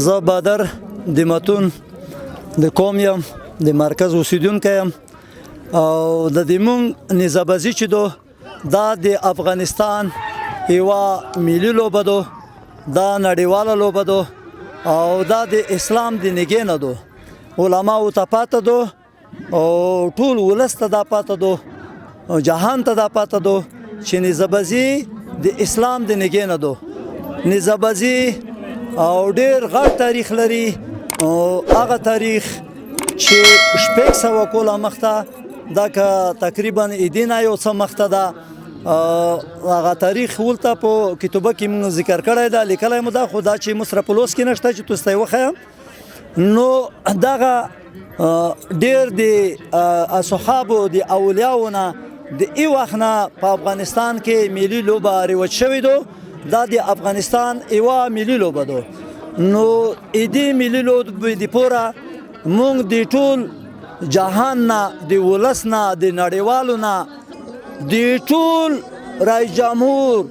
زه بادر د متون د قوم یم، د مرکز اوسیدونکی یم او د دې مونږ نظامبازي چې دو دا د افغانستان یوه ملي لوبه ده، دا نړیواله لوبه ده او دا د اسلام د نګې نه ده. علماو ته پاته ده او ټول ولس ته دا پاته ده، جهان ته دا پاته ده چې نظامبازي د اسلام د نګې نه ده. نظامبازي او ډېر غټ تاریخ لري او هغه تاریخ چې شپږ سوه کاله مخته دا که تقریبا ایدینه یو څه مخته ده، هغه تاریخ ولته په کتابه کې موږ ذکر کړی ده، لیکلی مو ده، خو دا چې مصر په لوس کې نشته چې تاسو ته یې وښیم. نو دغه ډېر د اصحابو د اولیاو نه د ای وخت نه په افغانستان کې ملي لوبه رواج شوې ده. دا د افغانستان یوه ملي لوبه ده. نو دې ملي لوبې دپاره موږ د ټول جهان نه، د ولس نه، د نړیوالو نه، د ټول رئیس جمهور،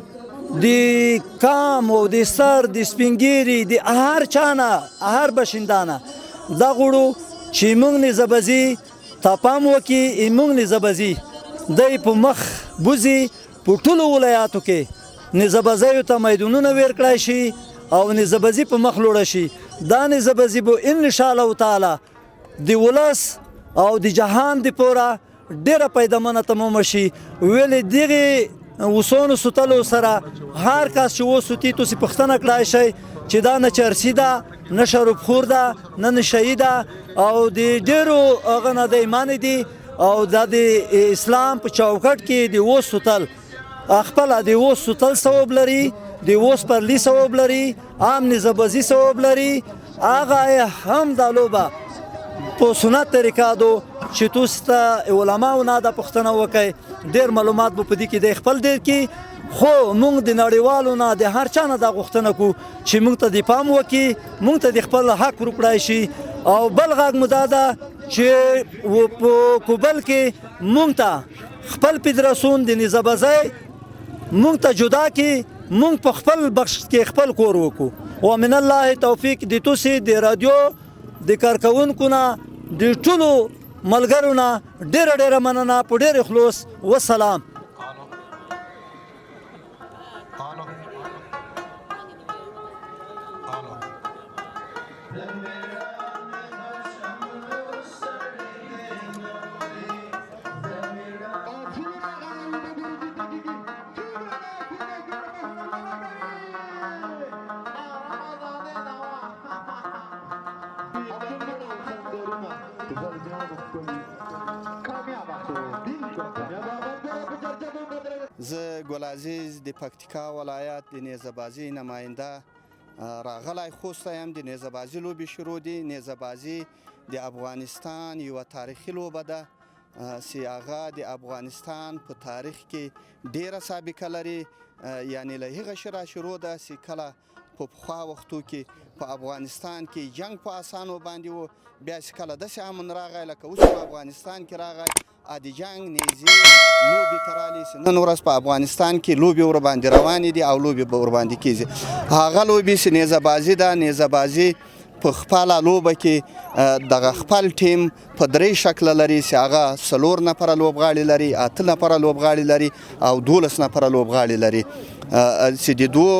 د کام او د سر، د سپینګیري، د هر چا نه، هر باشنده نه دا غواړو چې موږ نظامبازي ته پام وکړي. موږ نظامبازي دی په مخ بوځي، په ټولو ولایاتو کې نظامبازیو ته میدانونه ویر کړی شي او نظامبازي په مخ لوړه شي. دا نظامبازي به ان شاء الله تعالی د ولس او د جهان دپاره ډیره پیدامنه تمامه شي. ولې دغې اوسونو سوتلو سره هر کس چې وسوتي تاسې پوښتنه کړای شئ چې دا نه چرسي ده، نه شرابخور ده، نه نشهیي ده او د ډیرو هغه نه د ایمان دي او دا د اسلام په چوکاټ کې د اوس سوتل خپله د اوس سوتل ثواب لري، د اوس پرلي ثواب لري، عام نظامبازي ثواب لري. هغه هم دا لوبه په سنت طریقه ده چې تاسو ته علماو نه دا پوښتنه وکړئ. ډېر معلومات به په دې کې دی خپل ډېر کې، خو موږ د نړیوالو نه د هر چا نه دا غوښتنه کوو چې موږ ته د پام وکړي، موږ ته د خپل حق ورکړای شي. او بل غږ مو دا ده چې په کوبل کې موږ ته خپل فدراسیون د نظامبازۍ موږ ته جدا کړي، موږ په خپل بخش کې خپل کور وکړو. ومن الله توفیق. د تاسې د رادیو د کارکوونکو نه، د ټولو ملګرو نه ډېره ډېره مننه په ډېر خلوص. والسلام. زه ګلعزیز د پکتیکا ولایت د نظامبازي نماینده راغلی خوست یم. د نظامبازي لوبې شروع دي. نظامبازي د افغانستان یوه تاریخي لوبه ده چې هغه د افغانستان په تاریخ کې ډیره سابقه لري. یعنې له هغه شی را شروع ده چې کله په پخوا وختو کې په افغانستان کې جنګ په اسانو باندې و، بیا چې کله داسې امن راغی لکه اوس په افغانستان کې راغی، د جنګ نیزې لوبې ته رالي چې نن ورځ په افغانستان کې لوبې ورباندې روانې دي او لوبې به ورباندې کېږي. هغه لوبې چې نظامبازي ده، نظامبازي په خپله لوبه کې دغه خپل ټیم په درې شکله لري چې هغه 4 نفره لوبغاړي لري، 8 نفره لوبغاړي لري او 12 نفره لوبغاړي لري چې د دوو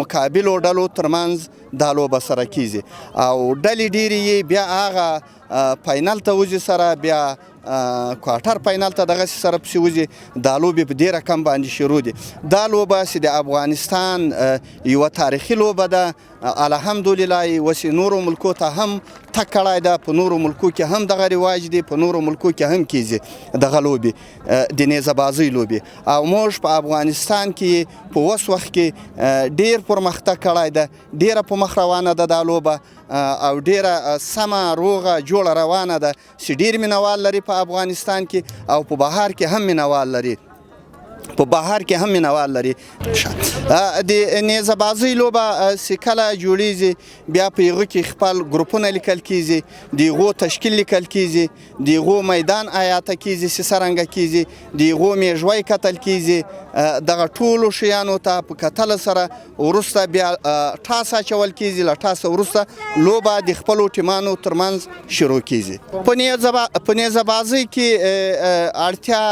مقابلو ډلو ترمنځ دا لوبه سره کېږي. او ډلې ډېرې یې بیا هغه فاینل ته وځي سره، بیا کوارټر فاینل ته دغسې سره پسې وځي. دا لوبې په ډېره کم باندې شروع دي. دا لوبه چې د افغانستان یوه تاریخي لوبه ده، الحمدلله یې اوس نورو ملکو ته هم تګ کړی ده، په نورو ملکو کې هم دغه رواج دی، په نورو ملکو کې هم کېږي دغه لوبې د نظامبازۍ لوبې. او موږ په افغانستان کې په اوس وخت کې ډېر پرمختګ کړی ده، ډېره په مخ روانه ده دا لوبه او ډېره سمه روغه جوړه روانه ده چې ډېر مینوال لري په افغانستان کې او په بهر کې هم مینوال لري. په بهر کې هم مینوال لري. د نیزه بازۍ لوبه چې کله جوړیږي بیا په هغه کې خپل ګروپونه لیکل کیږي، د هغو تشکیل لیکل کیږي، د هغو میدان آیاته کیږي چې څرنګه کیږي، د هغو میژوی کتل کیږي. دغه ټولو شیانو ته په کتلو سره وروسته بیا ټاس اچول کیږي. له ټاسه وروسته لوبه د خپلو ټیمانو ترمنځ شروع کیږي. په نیزه بازۍ کې اړتیا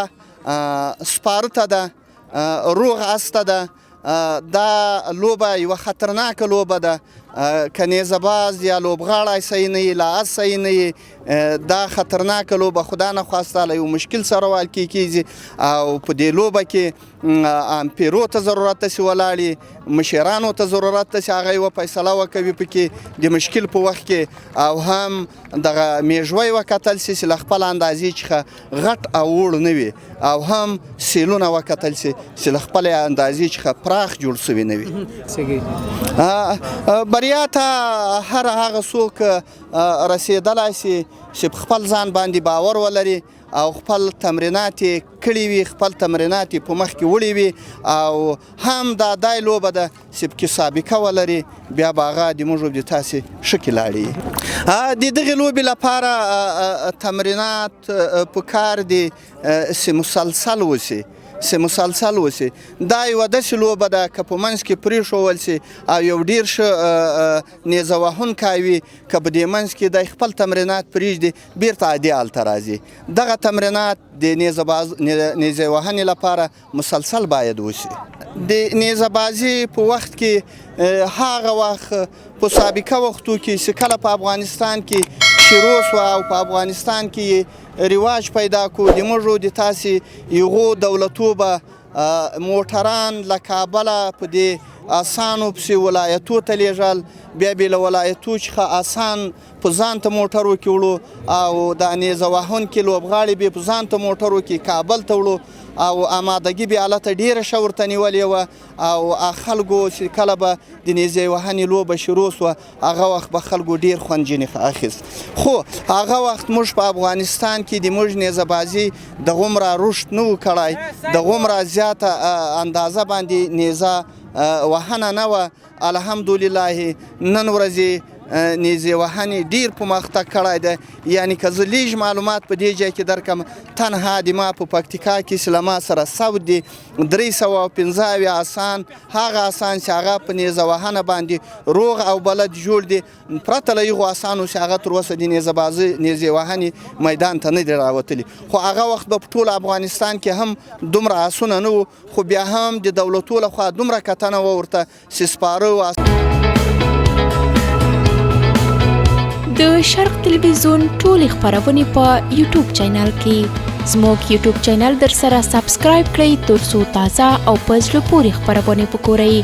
سپاره ته ده، روغ اس ته ده. دا لوبه یوه خطرناکه لوبه ده. که نیزه باز یا لوبغاړی صحیح نه وي، له اس صحیح نه وي، دا خطرناکه لوبه خدا نخواسته له یو مشکل سره والقې کیږي. او په دې لوبه کې امپیرو ته ضرورت ده چې ولاړي، مشرانو ته ضرورت ده چې هغه یوه فیصله وکوي پکې د مشکل په وخت کې، او هم دغه میژوی وکتل سي چې له خپل اندازې څخه غټ او وړ نه وي، او هم سیلونه وکتل سي چې له خپل اندازې څخه پراخ جوړ سوي نه وي. بریا ته هر هغه څوک رسېدلی سي چې په خپل ځان باندې باور ولري او خپل تمرینات یې کړي وي، خپل تمرینات یې په مخ کې وړي وي، او هم دا دای لوبه ده چې پکې سابقه ولري، بیا به هغه د موږ د تاسې ښه کې لاړي. د دغې لوبې لپاره تمرینات پکار دي چې مسلسل وسي. دا یوه داسې لوبه ده که په منځ کې پرېښول سي او یو ډېر ښه نیزه وهونکی وي، که په دې منځ کې دی خپل تمرینات پرېږدي بیرته عادي حال ته راځي. دغه تمرینات د نیزه وهنې لپاره مسلسل باید وسي. د نیزه بازي په وخت کې هغه وخت په سابقه وختو کې چې کله په افغانستان کې شروع شوه او په افغانستان کې رواج پیدا کو، د موږ د تاسې یغو دولتو به موټران له کابله په دې اسانو پسې ولایتو ته لیږل، بیا به له ولایتو څخه اسان په ځان ته موټرو کې وړو، او د نیزه وهونکي لوبغاړي به په ځان ته موټرو کې کابل ته وړو، او آمادګي به هلته ډېره ښه ورته نیولې وه. او خلکو چې کله به د نیزې وهنې لوبه شروع سوه، هغه وخت به خلکو ډېر خوند ځینې اخیست. خو هغه وخت موږ په افغانستان کې د موږ نیزه بازي دغومره رشد نه و کړی، دغومره زیاته اندازه باندې نیزه وهنه نه وه. الحمدلله نن ورځې نیزې وهنې ډېر پرمختګ کړی دی. یعنې که زه لږ معلومات په دې ځای کې درکړم، تنها د ما په پکتیکا کې چې له ما سره ثبت دي 315 اسان، هغه اسان چې هغه په نیزه وهنه باندې روغ او بلد جوړ دي، پرته له هغو اسانو چې هغه تر اوسه د نیزې وهنې میدان ته نه دي راوتلي. خو هغه وخت به په ټول افغانستان کې هم دومره اسونه نه وو، خو بیا هم د دولتو لخوا دومره کتنه وه ورته چې سپاره و. د شرق تلویزیون ټولې خپرونې په یوټیوب چینل کې زموږ یوټیوب چینل در سره سبسکرایب کړئ ترڅو تازه او په زړه پورې خپرونې وګورئ.